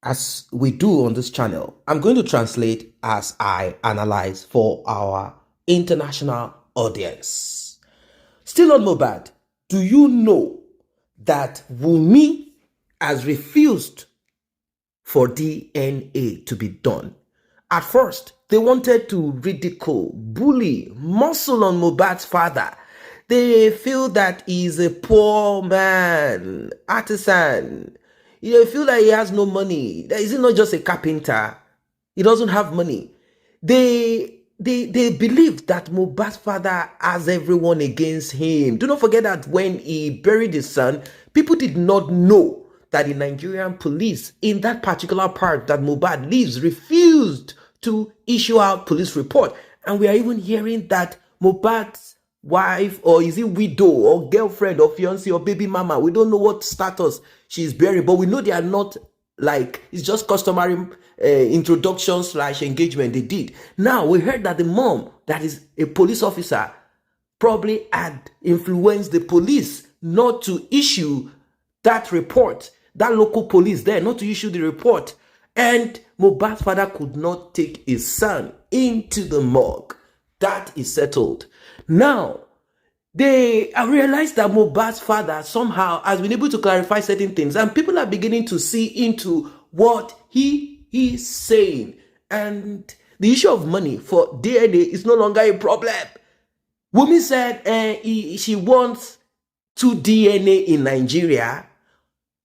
as we do on this channel, I'm going to translate as I analyze for our international audience. Still on Mohbad, do you know that Wunmi has refused for DNA to be done? At first, they wanted to ridicule, bully, muscle on Mohbad's father. They feel that he's a poor man, artisan. They feel that he has no money. Is he not just a carpenter? He doesn't have money. They believe that Mohbad's father has everyone against him. Do not forget that when he buried his son, people did not know that the Nigerian police in that particular part that Mohbad lives refused to issue out police report. And we are even hearing that Mohbad's wife, or is it widow or girlfriend or fiance or baby mama, we don't know what status she's bearing, but we know they are not like, it's just customary introduction / engagement they did. Now we heard that the mom, that is a police officer, probably had influenced the police not to issue that report, that local police there, not to issue the report. And Mohbad's father could not take his son into the morgue. That is settled. Now, they realized that Mohbad's father somehow has been able to clarify certain things, and people are beginning to see into what he is saying. And the issue of money for DNA is no longer a problem. Wunmi said she wants 2 DNA in Nigeria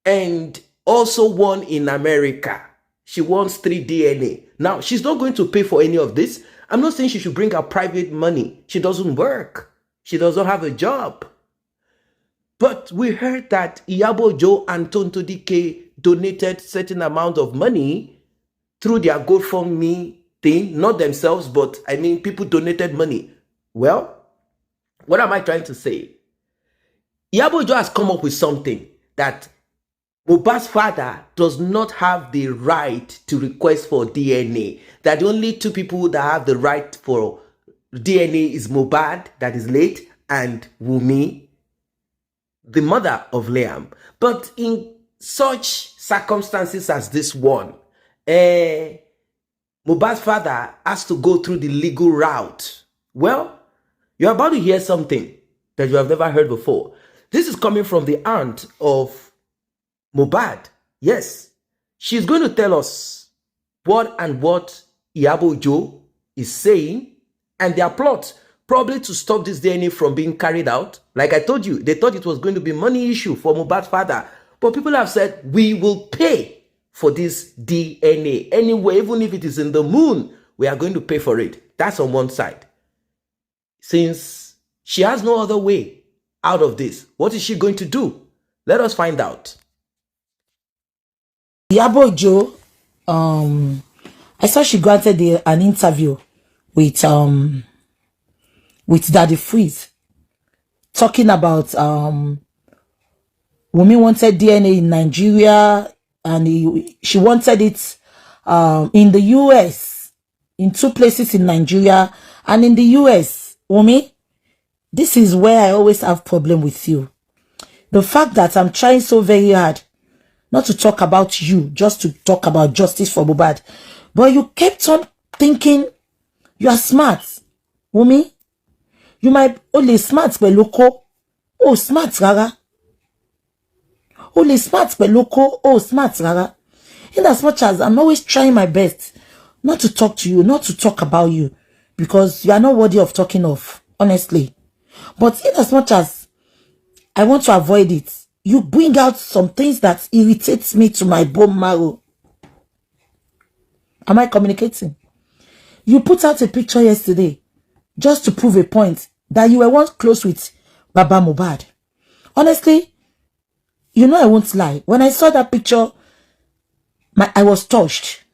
and also 1 in America. She wants 3 DNA. Now, she's not going to pay for any of this. I'm not saying she should bring her private money. She doesn't work. She doesn't have a job. But we heard that Iyabo Ojo and Tonto Dike donated certain amount of money through their GoFundMe thing. Not themselves, but I mean people donated money. Well, what am I trying to say? Iyabo Ojo has come up with something that Mohbad's father does not have the right to request for DNA. That the only 2 people that have the right for DNA is Mohbad, that is late, and Wunmi, the mother of Liam. But in such circumstances as this one, Mohbad's father has to go through the legal route. Well, you're about to hear something that you have never heard before. This is coming from the aunt of Mohbad. Yes, she's going to tell us what Iyabo Ojo is saying and their plot, probably to stop this DNA from being carried out. Like I told you, they thought it was going to be money issue for Mohbad's father, but people have said, we will pay for this DNA anyway, even if it is in the moon, we are going to pay for it. That's on one side. Since she has no other way out of this, what is she going to do? Let us find out. Iyabo Ojo, I saw she granted an interview with Daddy Freeze, talking about Wunmi wanted DNA in Nigeria, and she wanted it in the US, in 2 places in Nigeria and in the US. Wunmi, this is where I always have problem with you. The fact that I'm trying so very hard not to talk about you, just to talk about justice for Mohbad, but you kept on thinking you are smart. Wunmi, you might only smart but loco. Oh, smart rara. Only smart but loco. Oh, smart rara. In as much as I'm always trying my best not to talk to you, not to talk about you, because you are not worthy of talking of, honestly. But in as much as I want to avoid it, you bring out some things that irritates me to my bone marrow. Am I communicating? You put out a picture yesterday just to prove a point that you were once close with Baba Mohbad. Honestly, you know I won't lie. When I saw that picture, I was touched.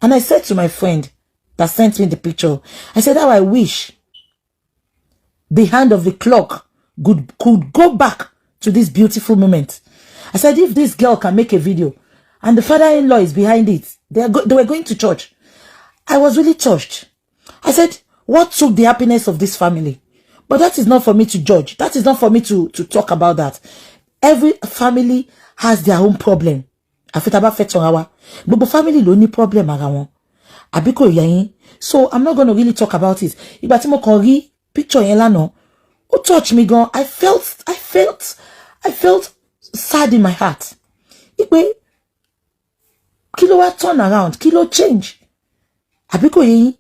And I said to my friend that sent me the picture, I said how I wish the hand of the clock could go back to this beautiful moment. I said, if this girl can make a video and the father-in-law is behind it, they were going to church. I was really touched. I said, what took the happiness of this family? But that is not for me to judge. That is not for me to talk about that. Every family has their own problem. àfi tá bá fẹ́ tọ́ra wa gbogbo family ló ní problem ara wọn àbí kò yé yín. So I'm not going to really talk about it. Ìgbà tí mo kàn rí picture yẹn lánàá ó touch me gan. I felt sad in my heart. Ipe kí ló wá turn around, kí ló change àbí kò yé yín.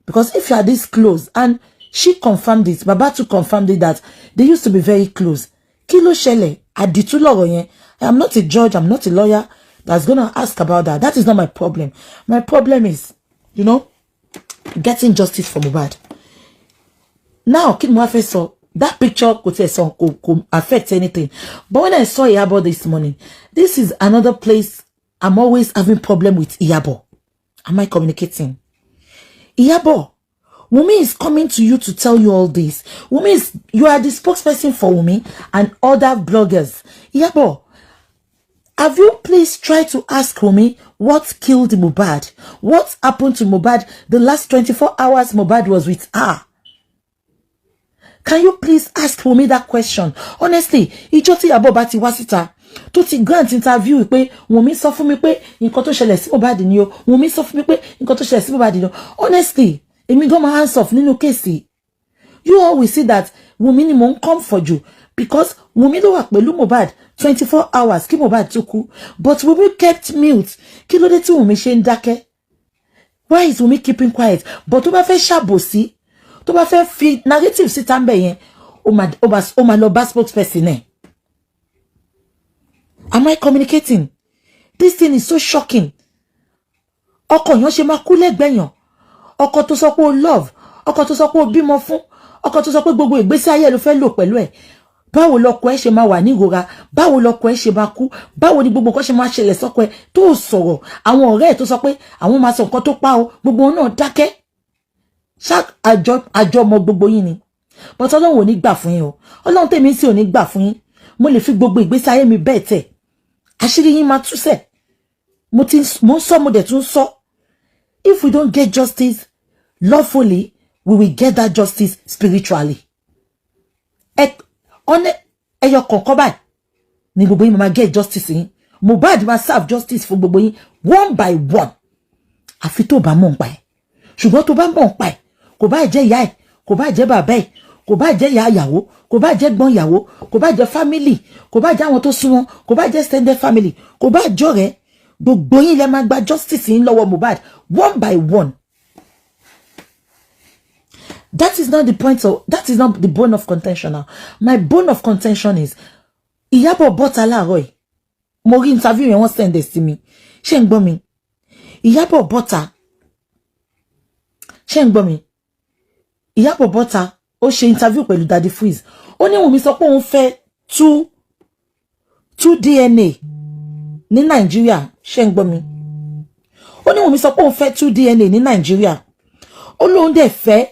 Because if you are this close, and she confirmed it, Baba too confirmed it, that they used to be very close. Kí ló ṣẹlẹ̀? Àdìtú lọ̀rọ̀ yẹn. I am not a judge, I'm not a lawyer that's going to ask about that. That is not my problem. My problem is, you know, getting justice for Mohbad. Now, kí ni mo wá fẹ́ sọ? That picture could affect anything. But when I saw Iyabo this morning, this is another place I'm always having problem with Iyabo. Am I communicating? Iyabo, Wunmi is coming to you to tell you all this. Wunmi you are the spokesperson for Wunmi and other bloggers. Iyabo, have you please tried to ask Wunmi what killed Mohbad? What happened to Mohbad the last 24 hours Mohbad was with her? Can you please ask Wunmi that question? Honestly, ìjọ́ tí Iyabo bá ti wá síta tó ti grant interview pé Wunmi sọ fún mi pé nǹkan tó ṣẹlẹ̀ sí Mohbad ni o. Wunmi sọ fún mi pé nǹkan tó ṣẹlẹ̀ sí Mohbad ni o. Honestly, èmi gan máa hands off nínú case. You always see that Wunmi ni mo ń come for you because Wunmi ló wà pẹ̀lú Mohbad 24 hours kí Mohbad tó kú. But Wunmi kept mute. Kí ló dé tí Wunmi ṣe ń dákẹ́? Why is Wunmi keeping quiet? But tó bá fẹ́ ṣàbòsí, tó bá fẹ́ fi narrative sí tàmbẹ̀ yẹn, ó máa lọ bá spokesperson ẹ̀. Am I communicating? This thing is so shocking. Ọkọ yàn ṣe máa kú lẹ́gbẹ̀yàn. Ọkọ tó sọ pé ó love, ọkọ tó sọ pé ó bímọ fún, ọkọ tó sọ pé gbogbo ìgbésí ayé ló fẹ́ lò pẹ̀lú ẹ̀. Báwo lọkọ ẹ̀ ṣe máa wà ní ìrora? Báwo lọkọ ẹ̀ ṣe máa kú? Báwo ni gbogbo nǹkan ṣe máa ṣẹlẹ̀ sọ́kọ ẹ̀ tó sọ̀rọ̀? Àwọn ọ̀rẹ́ ẹ̀ tó sọ pé àwọn máa sọ nǹkan tó pa o, gbogbo wọn náà dákẹ́. Ṣá àjọmọ gbogbo yín ni. But Ọlọ́run ò ní gbà fún yín o. Ọlọ́run tèmi sì ò ní gbà fún yín. Mo lè fi gbogbo ìgbésí ayé mi bẹ́ẹ̀ tẹ̀. Àṣírí yín máa tú sẹ̀. Mo ń sọ mo dẹ̀ tún sọ. If we don't get justice lawfully, we will get that justice spiritually. Ẹyọ kọ̀ọ̀kan báyìí ni gbogbo yín máa get justice yín. Mohbad máa serve justice fún gbogbo yín one by one. Àfi tó bá mọ̀ ń pa ẹ̀. Ṣùgbọ́n tó bá mọ̀ ń pa ẹ̀, kò bá jẹ́ ìyá ẹ̀, kò bá jẹ́ bàbá ẹ̀, kò bá jẹ́ ìyá ìyàwó, kò bá jẹ́ gbọ́n ìyàwó, kò bá jẹ́ family, kò bá jẹ́ àwọn tó súnmọ́, kò bá jẹ́ extended family, kò bá jọ̀rẹ́, gbogbo yín lẹ máa gba justice yín lọ́wọ́ Mohbad one by one. That is not the point of, that is not the bone of contention now. My bone of contention is Iyabo bọ́ta láàárọ̀ yìí. Mo rí interview yẹn wọ́n send it sí mi. Ṣé ń gbọ́ mi? Iyabo bọ́ta. Ṣé ń gbọ́ mi? Iyabo bọ́ta ó ṣe interview pẹ̀lú Daddy Freeze. Ó ní Wunmi sọ pé òun fẹ́ tú DNA ní Nàìjíríà. Ṣé ń gbọ́ mi? Ó ní Wunmi sọ pé òun fẹ́ tú DNA ní Nàìjíríà. Ó lóun dẹ̀ fẹ́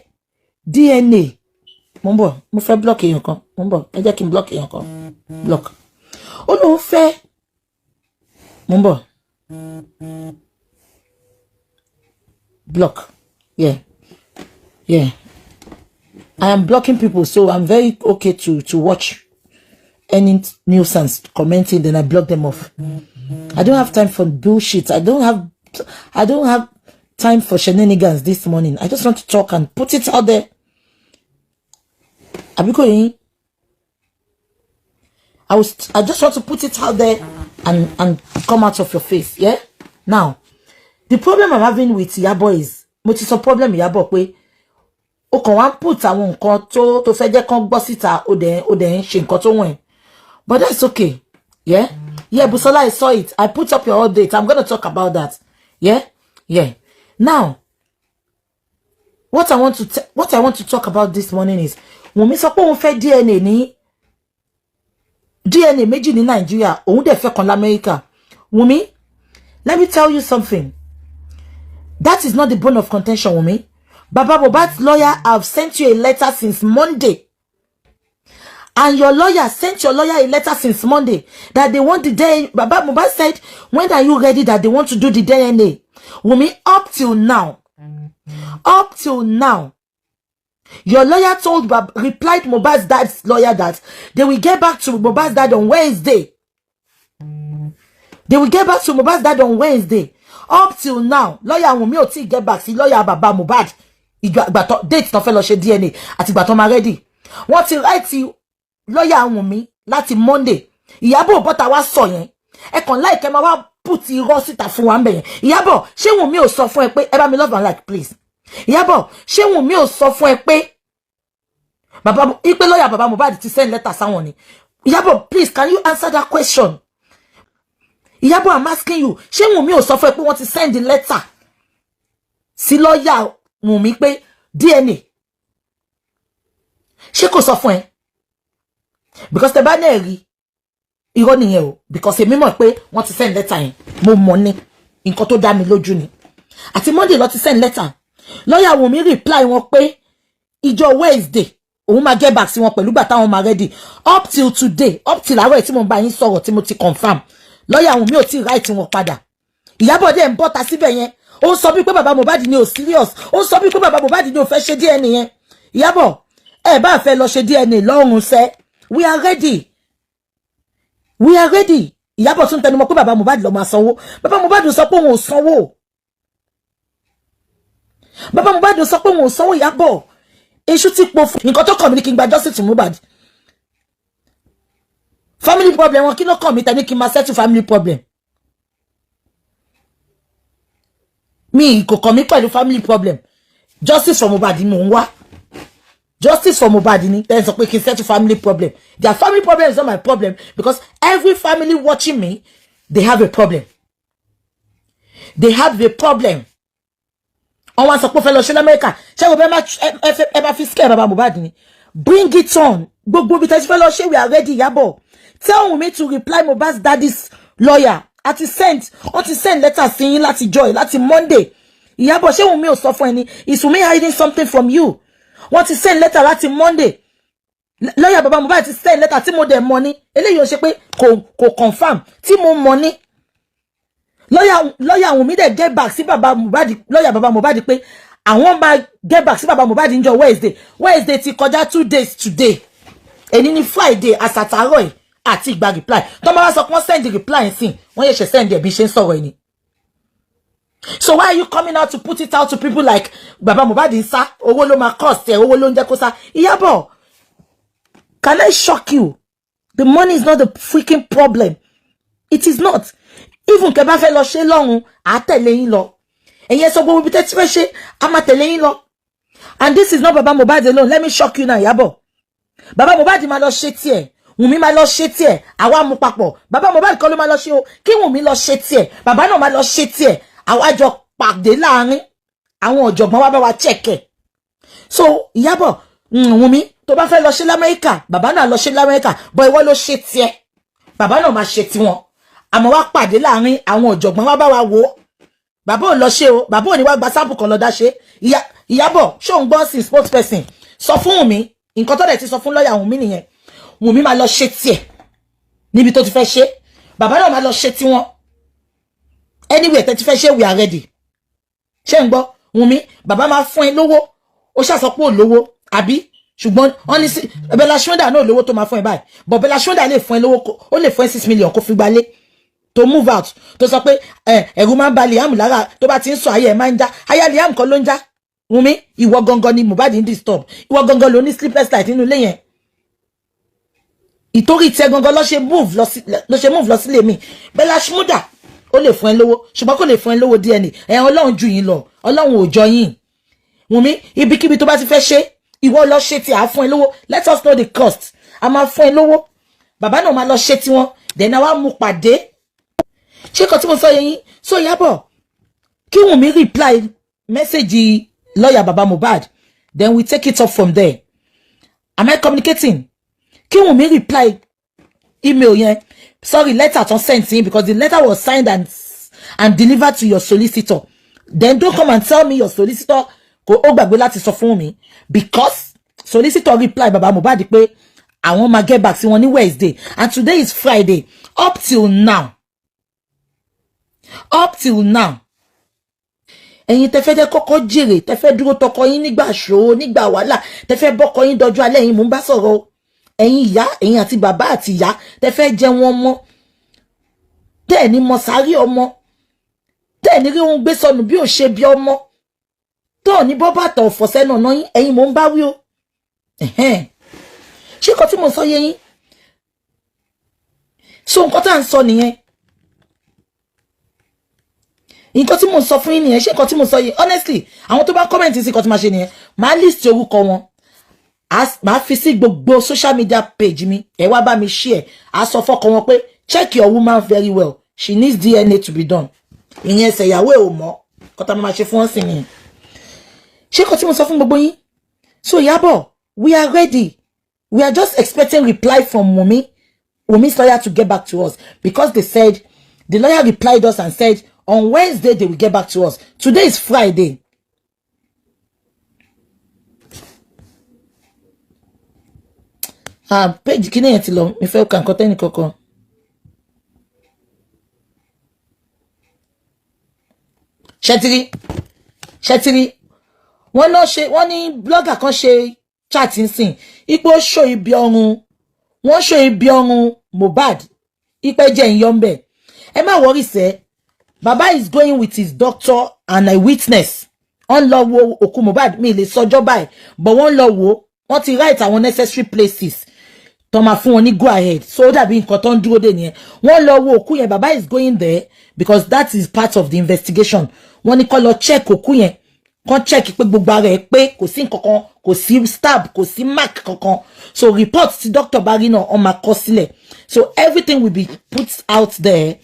DNA. Mo ń bọ̀, mo fẹ́ block èèyàn kan. Mo ń bọ̀, ẹ jẹ́ kí n block èèyàn kan. Block. Ó lóun fẹ́. Mo ń bọ̀. Block. Yeah. I am blocking people, so I'm very okay to watch any nuisance commenting, then I block them off. I don't have time for bullshit. I don't have time for shenanigans this morning. I just want to talk and put it out there. Abiko, I just want to put it out there and come out of your face. Yeah. Now, the problem I'm having with Iyabo is, mo ti sọ problem Iyabo pé o kàn wá put àwọn nǹkan tó fẹ́ jẹ́ kán gbọ́ síta ó dẹ̀ ń ṣe nǹkan tó wọ̀n. But that's okay. Yeah. Busola, I saw it. I put up your update. I'm going to talk about that. Yeah. Now, what I want to talk about this morning is Wunmi sọ pé òun fẹ́ DNA méjì ní Nigeria, òun dẹ̀ fẹ́ kan l'America. Wunmi, let me tell you something. That is not the bone of contention, Wunmi. Baba Mohbad's lawyer have sent you a letter since Monday. And your lawyer sent your lawyer a letter since Monday that they want the DNA. Baba Mohbad said, when are you ready that they want to do the DNA? Wunmi, up till now, your lawyer replied Mohbad's dad's lawyer that they will get back to Mohbad's dad on Wednesday. They will get back to Mohbad's dad on Wednesday. Up till now, lawyer Wunmi ò tí get back sí lawyer baba Mohbad. Ìgbà tó date tó fẹ́ lọ ṣe DNA àti ìgbà tó máa ready. Wọ́n ti write lawyer Wunmi láti Monday. Ìyábọ̀ bọ́ta wá sọ yẹn. Ẹ kàn like ẹ máa wá put irọ́ síta fún wa ńbẹ̀ yẹn. Ìyábọ̀, ṣé Wunmi ò sọ fún ẹ pé ẹ bá mi love and like please. Ìyábọ̀, ṣé Wunmi ò sọ fún ẹ pé baba ipe lawyer baba Mohbad ti send letter sáwọn ni. Ìyábọ̀, please can you answer that question? Ìyábọ̀, I'm asking you, ṣé Wunmi ò sọ fún ẹ pé wọ́n ti send the letter sí lawyer Wunmi pé DNA? Ṣé kò sọ fún ẹ? Because tẹ́ bá náà rí irọ́ nìyẹn o, because èmi mọ̀ pé wọ́n ti send letter yẹn, mo mọ̀ ní nǹkan tó dá mi lójú ni. Àti Monday ló ti send letter. Lawyer Wunmi reply wọn pé ìjọ Wednesday òun máa get back sí wọn pẹ̀lú gbà táwọn máa ready. Up till today, up till àárọ̀ tí mo bá yín sọ̀rọ̀ tí mo ti confirm. Lawyer Wunmi ò tí write wọn padà. Ìyábọ̀ dẹ̀ ń bọ́ta síbẹ̀ yẹn. Ó sọ bí pé bàbá Mohbad ni ò serious. Ó sọ bí pé bàbá Mohbad ni ò fẹ́ ṣe DNA yẹn. Ìyábọ̀, ẹ bá fẹ́ lọ ṣe DNA lọ́rùn sẹ́. We are ready. We are ready. Ìyábọ̀ tún tẹnu mọ́ pé bàbá Mohbad ló máa sanwó. Bàbá Mohbad sọ pé òun ò sanwó. Bàbá Mohbad sọ pé òun ò sanwó. Ìyábọ̀, èṣù ti po fún nǹkan tó kàn mí ní kí n gba justice Mohbad. Family problem wọn kí ló kàn mí tẹ́ ní kí n máa settle family problem. Mi kò kàn mí pẹ̀lú family problem. Justice for Mohbad ni mò ń wá. Justice for Mohbad ni tẹ́ sọ pé kí n settle family problem. Their family problem is not my problem because every family watching me, they have a problem. They have a problem. On wá sọ pé fẹ́ lọ ṣe l'Amẹ́ríkà. Ṣé go be ma ẹ bá fi scare baba Mohbad ni. Bring it on. Gbogbo bí tẹ́ fẹ́ lọ ṣe, we are ready. Ìyábọ̀, tell me to reply Mohbad's daddy's lawyer. Àti send letter sí yín láti Joy láti Monday. Ìyábọ̀, ṣé Wunmi ò sọ fún ẹni? Is Wunmi hiding something from you? Wọ́n ti send letter láti Monday. Lawyer baba Mohbad ti send letter tí mo dẹ̀ mọ̀ ní. Eléyìí ò ṣe pé kò confirm tí mo mọ̀ ní. Lawyer Wunmi dẹ̀ get back sí baba Mohbad, lawyer baba Mohbad pé àwọn máa get back sí baba Mohbad níjọ́ Wednesday. Wednesday ti kọjá 2 days today. Èní ni Friday àsàtàrọ̀ ẹ̀ àti ìgbà reply. Tó máa wá sọ pé wọ́n send the reply sí. Wọ́n yẹ ṣe send ẹ̀ bí ṣe ń sọ̀rọ̀ ẹni. So why are you coming out to put it out to people like baba Mohbad ń sá, owó ló máa cost ẹ̀, owó ló ń jẹ́ kó sá. Ìyábọ̀, can I shock you? The money is not the freaking problem. It is not. Even kẹ́ bá fẹ́ lọ ṣe lọ́run, á tẹ̀lé yín lọ. Ẹ̀yin sọ gbogbo bí tẹ́ ti fẹ́ ṣe, á máa tẹ̀lé yín lọ. And this is not baba Mohbad alone. Let me shock you now, Ìyábọ̀. Baba Mohbad máa lọ ṣe tiẹ̀. Wunmi máa lọ ṣe tiẹ̀. Àwa mú papọ̀. Baba Mohbad kọ́ ló máa lọ ṣe o. Kí Wunmi lọ ṣe tiẹ̀. Baba náà máa lọ ṣe tiẹ̀. Àwa jọ pàdé láàrin. Àwọn ọ̀jọ̀gbọ́n wá bá wa check ẹ̀. So, Ìyábọ̀, Wunmi, tó bá fẹ́ lọ ṣe l'Amẹ́ríkà, baba náà lọ ṣe l'Amẹ́ríkà. But ìwọ ló ṣe tiẹ̀. Baba náà máa ṣe tiwọn. Àmọ́ wá pàdé láàrin àwọn ọ̀jọ̀gbọ́n wá bá wa wò. Baba ò lọ ṣe o. Baba ò ní wá gba sample kan lọ dá ṣe. Ìyábọ̀, ṣó ń gbọ́ sí spokesperson. Sọ fún Wunmi, nǹkan tó dẹ̀ ti sọ fún lawyer Wunmi nìyẹn. Wunmi máa lọ ṣe tiẹ̀ níbi tó ti fẹ́ ṣe. Baba náà máa lọ ṣe tiwọn. Anyway, tẹ́ ti fẹ́ ṣe, we are ready. Ṣé ń gbọ́? Wunmi, baba máa fún ẹ lówó. Ó ṣá sọ pé ó lówó, àbí? Ṣùgbọ́n wọ́n ní sí Bella Shmurda náà lówó tó máa fún ẹ báyìí. But Bella Shmurda lè fún ẹ lówó, ó lè fún ẹ 6 million kó fi gbalé. To move out. Tó sọ pé ẹ̀rù máa ń ba Liam lára tó bá ti ń sọ ayé ẹ̀ máa ń já. Aya Liam kọ́ ló ń já. Wunmi, ìwọ gangan ni Mohbad ń disturb. Ìwọ gangan ló ní sleepless night nínú ilé yẹn. Ìtorí tí ẹ gangan ló ṣe move lọ sílé mi. Bella Shmurda ó lè fún ẹ lówó, ṣùgbọ́n kò lè fún ẹ lówó DNA. Ọlọ́run jù yín lọ. Ọlọ́run ò jọ yín. Wunmi, ibikíbi tó bá ti fẹ́ ṣe, ìwọ lọ ṣe tí a fún ẹ lówó. Let us know the cost. A máa fún ẹ lówó. Bàbá náà máa lọ ṣe tí wọn. Then àwa mú pàdé. Ṣé kò tí mo sọ yín? So Ìyábọ̀, kí Wunmi reply message lawyer baba Mohbad. Then we take it up from there. Am I communicating? Kí Wunmi reply email yẹn. Sorry, letter to send to him because the letter was signed and delivered to your solicitor. Then don't come and tell me your solicitor kò ó gbàgbé láti sọ fún mi because solicitor reply baba Mohbad pé àwọn máa get back sí wọn ní Wednesday and today is Friday. Up till now, ẹ̀yin tẹ́ fẹ́ jẹ́ kọ́kọ́ jèrè, tẹ́ fẹ́ dúró tọkọ yín nígbà ṣòro, nígbà wàhálà, tẹ́ fẹ́ bọ́kọ yín dọjú alẹ́ yín mú bá sọ̀rọ̀. Ẹ̀yin ìyá, ẹ̀yin àti bàbá àti ìyá, tẹ́ fẹ́ jẹ wọn mọ́. tẹ́ ẹ̀ ní mọ sáré ọmọ, tẹ́ ẹ̀ ní rí ohun gbé sọnù bí ò ṣe bí ọmọ, tó ò ní bọ́ bàtà ọ̀fọ̀ sẹ́nu ọ̀nà yín, ẹ̀yin mò ń bá wí o. Ṣé nǹkan tí mo sọ yé yín? So nǹkan tá à ń sọ nìyẹn. Nǹkan tí mo sọ fún yín nìyẹn. Ṣé nǹkan tí mo sọ yé? Honestly, àwọn tó bá comment sí nǹkan tí máa ṣe nìyẹn, máa list orúkọ wọn, máa fi sí gbogbo social media page mi, ẹ wá bá mi share, á sọ fọ́kọ wọn pé check your woman very well, she needs DNA to be done. Ìyẹn ṣe ìyàwó ẹ̀ ò mọ̀, nǹkan tá máa ṣe fún wọn sí nìyẹn. Ṣé nǹkan tí mo sọ fún gbogbo yín? So Yabo, we are ready. We are just expecting reply from Wunmi's lawyer to get back to us, because they said, the lawyer replied us and said on Wednesday they will get back to us. Today is Friday. Page kini yẹn ti lọ, mi fẹ́ kan nǹkan kankan. Ṣẹ́tìrí. Wọ́n ní blogger kan ṣe chat nsìn, ipò show ibi ọrùn. Wọ́n show ibi ọrùn Mohbad. Ipe jẹ́ nyombe. Ẹ má worry sẹ́. Baba is going with his doctor and a witness. On lọ wo òkú Mohbad, mi lè sọjọ́ báyìí, but wọ́n lọ wo, wọ́n ti write àwọn necessary places. Tó máa fún wọn ní go ahead. So dàbí nǹkan tó ń dúró dè nìyẹn. Wọ́n lọ wo òkú yẹn, Baba is going there because that is part of the investigation. Wọ́n ní kó lọ check òkú yẹn. Kó check pé gbogbo ara ẹ̀ pé kò sí nǹkankan, kò sí stab, kò sí mark kankan. So report tí doctor bá rí náà ó máa kọ sílẹ̀. So everything will be put out there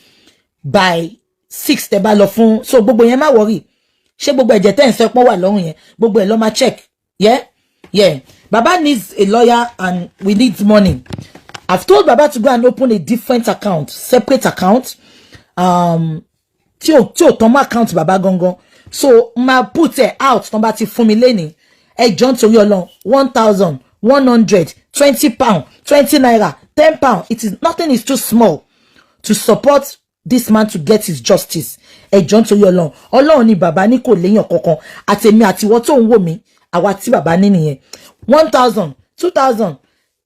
by 6 tẹ́ bá lọ fún. So gbogbo yẹn má worry. Ṣé gbogbo ẹ̀jẹ̀ tẹ́ ń sọ pé wà lọ́rùn yẹn, gbogbo ẹ̀ lọ máa check. Yeah. Baba needs a lawyer and we need money. I've told Baba to go and open a different account, separate account. Tí o tán mọ́ account Baba gangan. So ma put it out tán bá ti fún mi lẹ́ni. Ẹ jọ̀ọ́ nítorí Ọlọ́run, 1,000, 100, 20 pound, 20 naira, 10 pound. Nothing is too small to support this man to get his justice. Ẹ jọ̀ọ́ nítorí Ọlọ́run. Ọlọ́run ni Baba ní kò léyàn kankan. Àtèmi àti ìwọ tó ń wò mí, àwa tí Baba ní nìyẹn. 1,000, 2,000,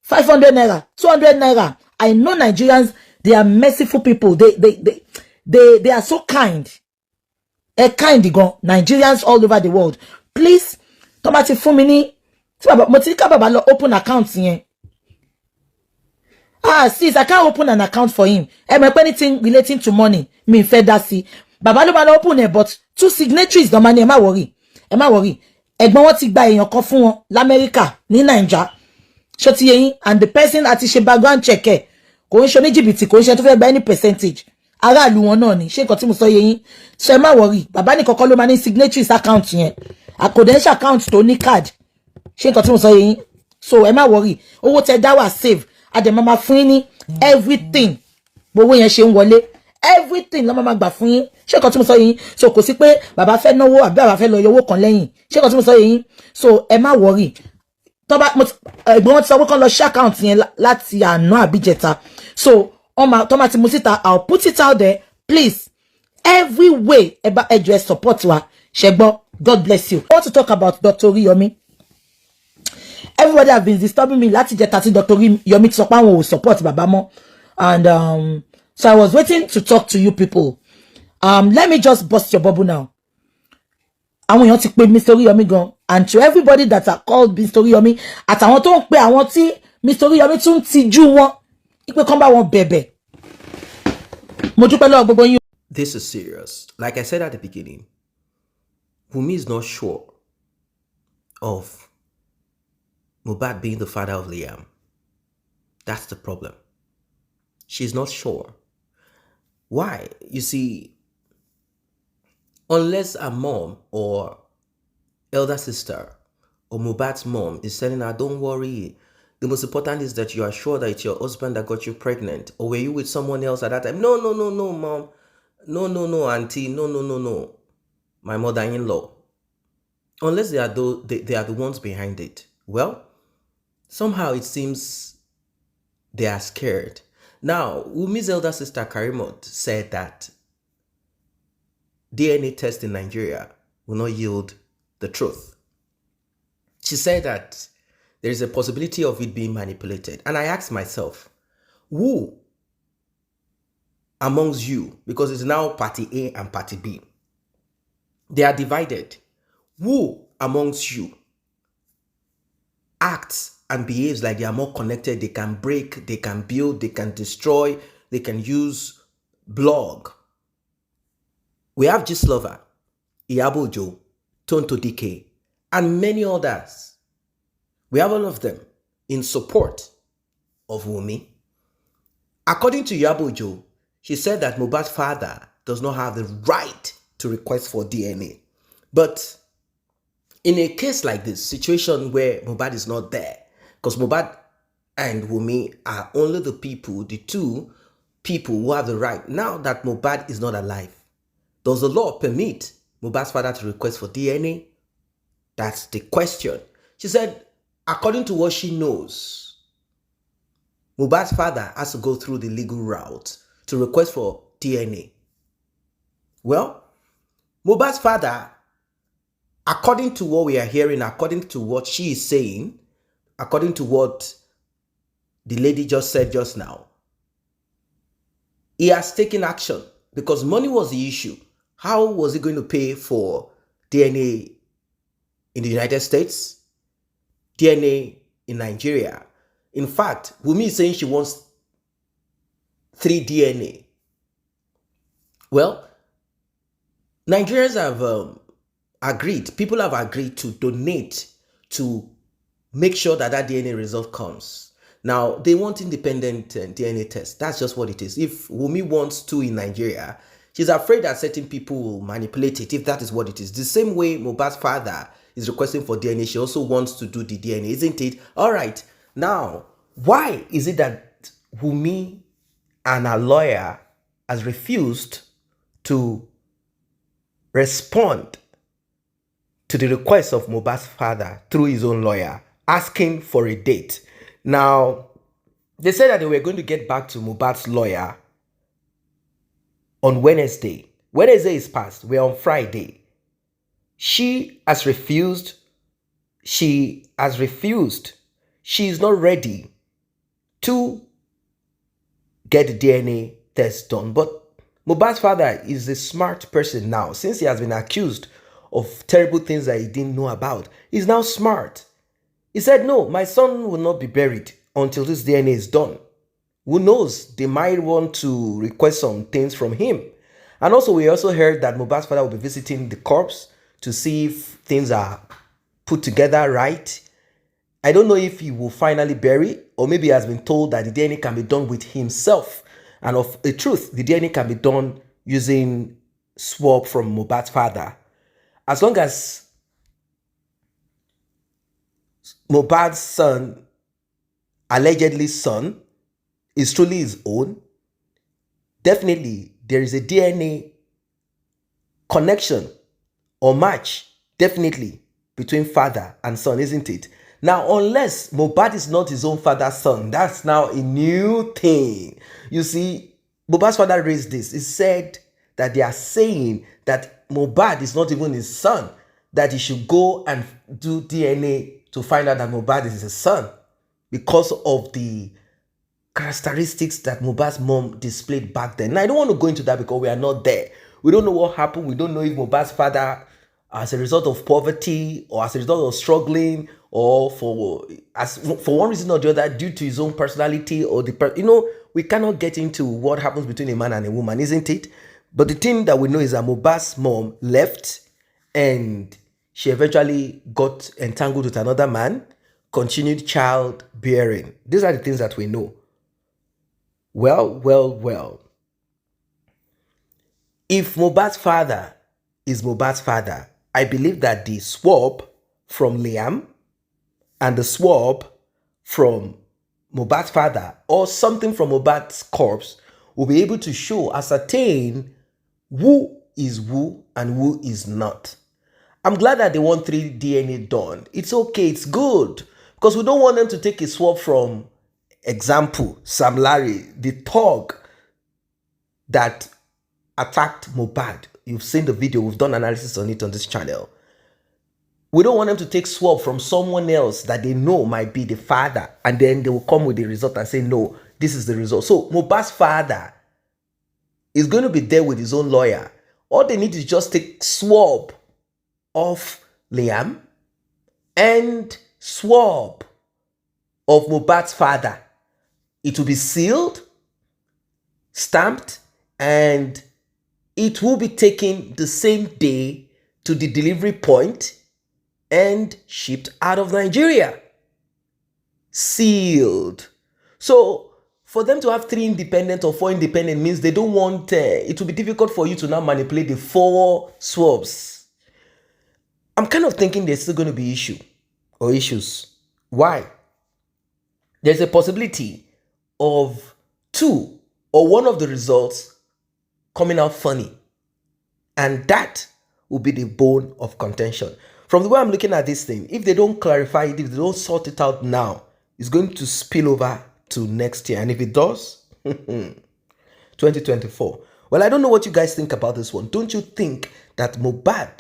500 naira, 200 naira. I know Nigerians, they are merciful people. They are so kind. Kind gan. Nigerians all over the world. Please, tomati fún mi ní, mo ti ká Baba lọ open account yẹn. Sis, I can't open an account for him. Anything relating to money, me fẹ́ dá sí. Baba ló máa lọ open it, but 2 signatories don money, ẹ má worry. Ẹ̀gbọ́n wọn ti gba èèyàn kan fún wọn l'Amẹ́ríkà ní Naija. Ṣó ti yé yín, and the person àti ṣe background check ẹ̀. Kò ń ṣe ní jìbìtì, kò ń ṣe tó fẹ́ gba any percentage. Aráàlú wọn náà ni. Ṣé nǹkan tí mo sọ yé yín? So ẹ má worry. Baba ní kọ́kọ́ ló máa ní signatories account yẹn. Àkọ́dẹ́ṣà account tó ní card. Ṣé nǹkan tí mo sọ yé yín? So ẹ má worry. Owó tẹ́ dá wà save. Adé máa fún yín ní everything. Gbogbo yẹn ṣe ń wọlé. Everything ló máa gbà fún yín. Ṣé nǹkan tí mo sọ yé yín? So kò sí pé Baba fẹ́ náwó àbí Baba fẹ́ lọ yọwó kan lẹ́yìn. Ṣé nǹkan tí mo sọ yé yín? So ẹ má worry. Tó bá ẹ̀gbọ́n wọn ti sọ pé kán lọ ṣe account yẹn láti àná àbíjẹta. So tó máa ti mú síta, I'll put it out there. Please, every way ẹ jọ̀ọ́ ẹ support wa. Ṣẹ́gbọ́n, God bless you. I want to talk about Dr. Yomi. Everybody have been disturbing me láti jẹta tí Dr. Yomi ti sọ pé àwọn ò support Baba mọ́. And so I was waiting to talk to you people. Let me just bust your bubble now. Àwọn èèyàn ti pè Mr. Yomi gan, and to everybody that are called Mr. Yomi, àtàwọn tó ń pè àwọn tí Mr. Yomi tún tijú wọn, ipe kan bá wọn bẹ̀bẹ̀. Mo dúpẹ́ lọ́wọ́ gbogbo yín. This is serious. Like I said at the beginning, Wunmi is not sure of Mohbad being the father of Liam. That's the problem. She's not sure. Why? You see, unless a mom or elder sister or Mohbad's mom is telling her, don't worry, the most important is that you are sure that it's your husband that got you pregnant. Or were you with someone else at that time? No, mom. No, auntie. No. My mother-in-law. Unless they are the ones behind it. Well, somehow it seems they are scared. Now, Wunmi's elder sister Karimot said that DNA test in Nigeria will not yield the truth. She said that there is a possibility of it being manipulated. And I asked myself, who amongst you, because it's now party A and party B. They are divided. Who amongst you acts and behaves like they are more connected? They can break, they can build, they can destroy, they can use blog. We have Gislova, Iyabojo, Tonto Dike, and many others. We have all of them in support of Wunmi. According to Iyabojo, she said that Mohbad's father does not have the right to request for DNA. But in a case like this, situation where Mohbad is not there, because Mohbad and Wunmi are only the two people who have the right. Now that Mohbad is not alive, does the law permit Mohbad's father to request for DNA? That's the question. She said, according to what she knows, Mohbad's father has to go through the legal route to request for DNA. Well, Mohbad's father, according to what we are hearing, according to what she is saying, according to what the lady just said just now, he has taken action because money was the issue. How was he going to pay for DNA in the United States? DNA in Nigeria? In fact, Wunmi is saying she wants 3 DNA. Well, Nigerians have agreed, people have agreed to donate to make sure that that DNA result comes. Now, they want independent DNA tests. That's just what it is. If Wunmi wants 2 in Nigeria, she's afraid that certain people will manipulate it if that is what it is. The same way Mohbad's father is requesting for DNA, she also wants to do the DNA, isn't it? All right. Now, why is it that Wunmi and her lawyer has refused to respond to the request of Mohbad's father through his own lawyer, asking for a date? Now, they said that they were going to get back to Mohbad's lawyer on Wednesday. Wednesday is past. We're on Friday. She has refused. She is not ready to get the DNA test done. But Mohbad's father is a smart person now. Since he has been accused of terrible things that he didn't know about, he's now smart. He said, no, my son will not be buried until this DNA is done. Who knows? They might want to request some things from him. And also, we also heard that Mohbad's father will be visiting the corpse to see if things are put together right. I don't know if he will finally bury, or maybe he has been told that the DNA can be done with himself. And of the truth, the DNA can be done using swab from Mohbad's father. As long as Mohbad's son, allegedly son, is truly his own, definitely there is a DNA connection or match, definitely, between father and son, isn't it? Now, unless Mohbad is not his own father's son, that's now a new thing. You see, Mohbad's father raised this. He said that they are saying that Mohbad is not even his son, that he should go and do DNA to find out that Mohbad is his son because of the characteristics that Mohbad's mom displayed back then. Now, I don't want to go into that because we are not there. We don't know what happened. We don't know if Mohbad's father, as a result of poverty or as a result of struggling, or for one reason or the other, due to his own personality or we cannot get into what happens between a man and a woman, isn't it? But the thing that we know is that Mohbad's mom left and she eventually got entangled with another man, continued childbearing. These are the things that we know. Well. If Mohbad's father is Mohbad's father, I believe that the swab from Liam and the swab from Mohbad's father or something from Mohbad's corpse will be able to ascertain who is who and who is not. I'm glad that they want 3 DNA done. It's okay, it's good. Because we don't want them to take a swab from, example, Sam Larry, the thug that attacked Mohbad. You've seen the video, we've done analysis on it on this channel. We don't want them to take swab from someone else that they know might be the father, and then they will come with the result and say, no, this is the result. So Mohbad's father is going to be there with his own lawyer. All they need is just take swab of Liam and swab of Mohbad's father. It will be sealed, stamped, and it will be taken the same day to the delivery point and shipped out of Nigeria. Sealed. So for them to have 3 independent or 4 independent means they don't want, it will be difficult for you to now manipulate the 4 swabs. I'm kind of thinking there's still going to be issues. Why? There's a possibility of 2 or 1 of the results coming out funny. And that will be the bone of contention. From the way I'm looking at this thing, if they don't clarify it, if they don't sort it out now, it's going to spill over to next year. And if it does, 2024. Well, I don't know what you guys think about this one. Don't you think that Mohbad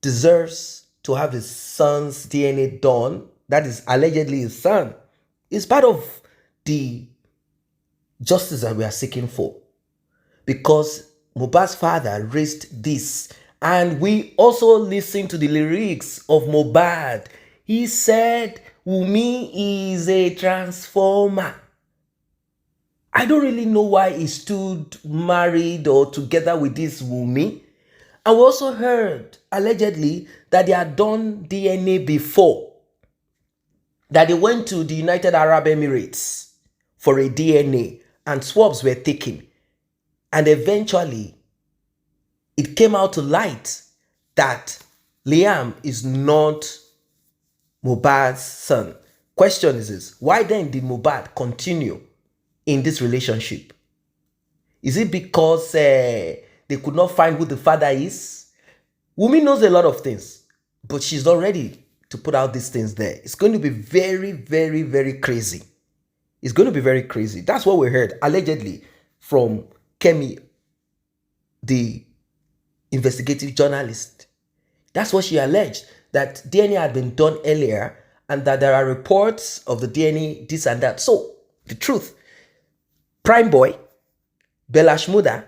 deserves to have his son's DNA done? That is allegedly his son. It's part of the justice that we are seeking for. Because Mohbad's father raised this. And we also listened to the lyrics of Mohbad. He said, Wunmi is a transformer. I don't really know why he stood married or together with this Wunmi. And we also heard, allegedly, that they had done DNA before. That they went to the United Arab Emirates for a DNA and swabs were taken. And eventually, it came out to light that Liam is not Mohbad's son. Question is this: why then did Mohbad continue in this relationship? Is it because they could not find who the father is? Wunmi knows a lot of things, but she's not ready to put out these things there. It's going to be very, very, very crazy. It's going to be very crazy. That's what we heard, allegedly, from Kemi, the investigative journalist. That's what she alleged, that DNA had been done earlier and that there are reports of the DNA, this and that. So, the truth, Prime Boy, Bella Shmurda,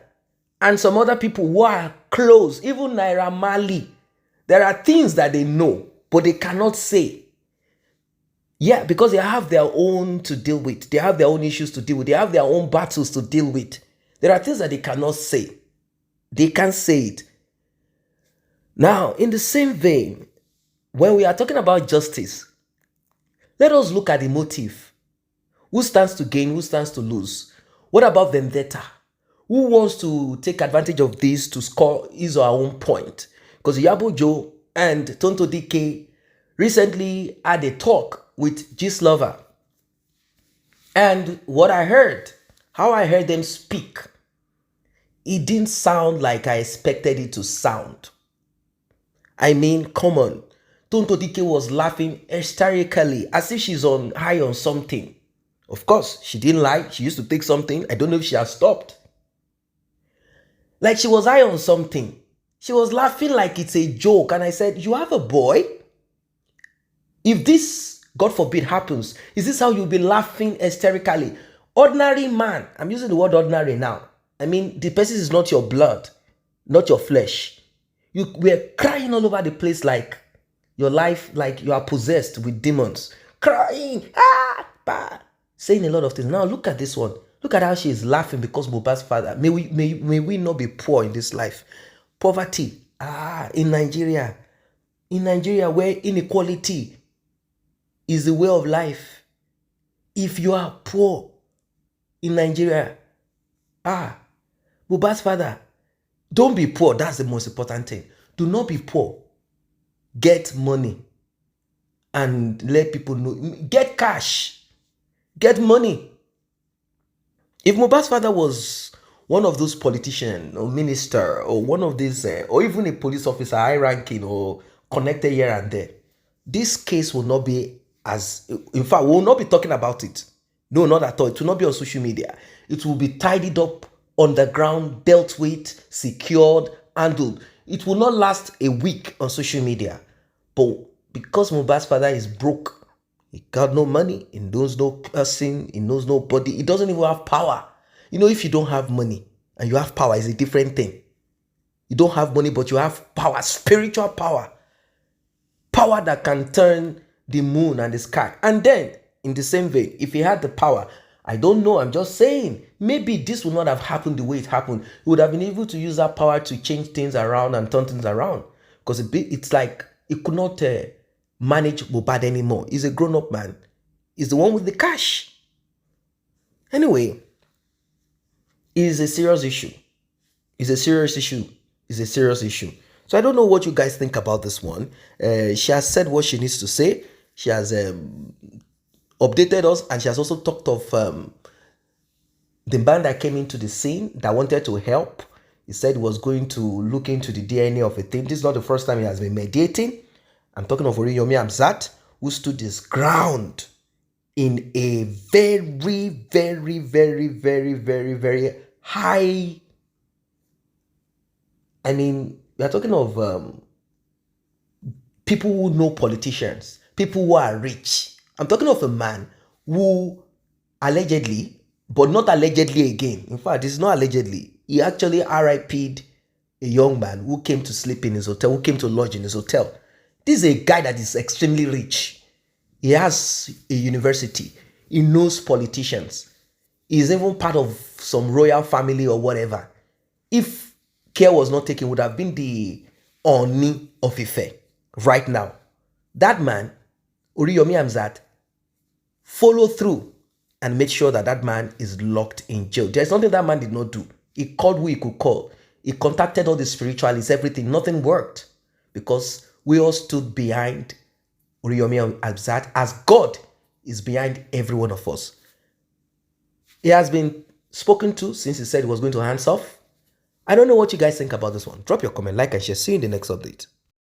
and some other people who are close, even Naira Marley, there are things that they know, but they cannot say. Yeah, because they have their own to deal with. They have their own issues to deal with. They have their own battles to deal with. There are things that they cannot say. They can't say it. Now, in the same vein, when we are talking about justice, let us look at the motive. Who stands to gain? Who stands to lose? What about vendetta? Who wants to take advantage of this to score his or her own point? Because Yabo Joe and Tonto DK recently had a talk with Gist Lover. And what I heard, how I heard them speak, it didn't sound like I expected it to sound. I mean, come on. Tonto DK was laughing hysterically as if she's on high on something. Of course, she didn't lie. She used to take something. I don't know if she has stopped. Like she was high on something. She was laughing like it's a joke. And I said, you have a boy? If this, God forbid, happens, is this how you'll be laughing hysterically? Ordinary man. I'm using the word ordinary now. I mean, the person is not your blood, not your flesh. You were crying all over the place like your life, like you are possessed with demons. Crying, saying a lot of things. Now look at this one. Look at how she is laughing because Mohbad's father. May we not be poor in this life. Poverty, in Nigeria. In Nigeria, where inequality is the way of life. If you are poor in Nigeria, Mohbad's father, don't be poor. That's the most important thing. Do not be poor. Get money and let people know. Get cash. Get money. If Mohbad's father was one of those politicians or minister or one of these, or even a police officer, high ranking or connected here and there, this case will not be in fact, we will not be talking about it. No, not at all. It will not be on social media. It will be tidied up on the ground, dealt with, secured, handled. It will not last a week on social media. But because Mohbad's father is broke, he got no money, he knows no person, he knows nobody, he doesn't even have power. You know, if you don't have money and you have power is a different thing. You don't have money, but you have power, spiritual power. Power that can turn the moon and the sky. And then, in the same vein, if he had the power, I don't know, I'm just saying, maybe this would not have happened the way it happened. He would have been able to use that power to change things around and turn things around. Because it's like he could not manage Mohbad anymore. He's a grown-up man. He's the one with the cash. Anyway, it is a serious issue. It's a serious issue. It's a serious issue. So I don't know what you guys think about this one. She has said what she needs to say. She has updated us, and she has also talked of the man that came into the scene that wanted to help. He said he was going to look into the DNA of a thing. This is not the first time he has been mediating. I'm talking of Wunmi Hamzat, who stood his ground in a very, very, very, very, very, very high. I mean, we are talking of people who know politicians, people who are rich. I'm talking of a man who allegedly, but not allegedly again. In fact, it's not allegedly. He actually RIP'd a young man who came to sleep in his hotel, who came to lodge in his hotel. This is a guy that is extremely rich. He has a university. He knows politicians. He's even part of some royal family or whatever. If care was not taken, would have been the Oni of Ife right now. That man, Wunmi Hamzat, follow through and made sure that that man is locked in jail. There's something that man did not do. He called who he could call. He contacted all the spiritualists, everything. Nothing worked because we all stood behind Wunmi Hamzat as God is behind every one of us. He has been spoken to since he said he was going to hands off. I don't know what you guys think about this one. Drop your comment, like, and share. See you in the next update.